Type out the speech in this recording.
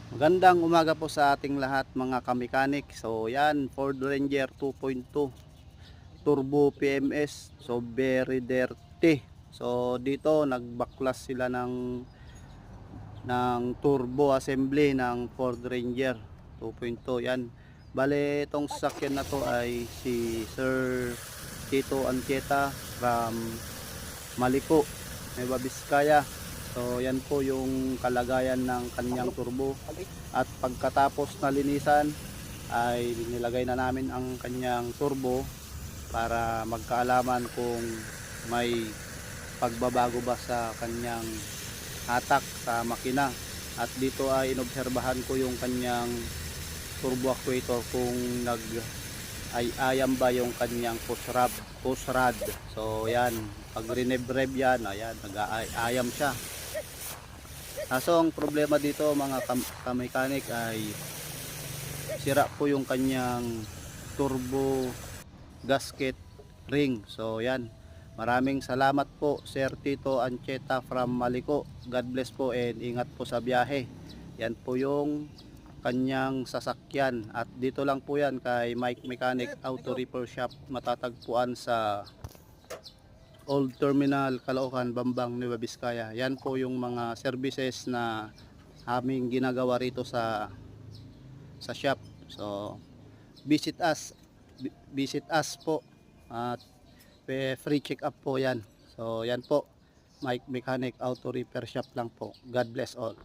Magandang umaga po sa ating lahat mga kamekanik. So yan, Ford Ranger 2.2 Turbo PMS. So very dirty. So dito nagbaklas sila ng turbo assembly ng Ford Ranger 2.2. Yan. Bale itong sasakyan na to ay si Sir Tito Ancheta from Maliko, Nueva Vizcaya. So yan po yung kalagayan ng kanyang turbo. At pagkatapos na linisan ay nilagay na namin ang kanyang turbo para magkaalaman kung may pagbabago ba sa kanyang hatak sa makina. At dito ay inobserbahan ko yung kanyang turbo actuator kung nag ay ayam ba yung kanyang push rod. So yan, pag rev yan, ayan, nag-aayam siya. Kaso ang problema dito mga kamekanik ay sira po yung kanyang turbo gasket ring. So yan, maraming salamat po Sir Tito Ancheta from Maliko. God bless po and ingat po sa biyahe. Yan po yung kanyang sasakyan. At dito lang po yan kay Mike Mechanic Auto Repair Shop. Matatagpuan sa Old Terminal, Caloocan, Bambang, Nueva Vizcaya. Yan po yung mga services na aming ginagawa rito sa shop. So visit us po at free check up po yan. So yan po, Mike Mechanic Auto Repair Shop lang po. God bless all.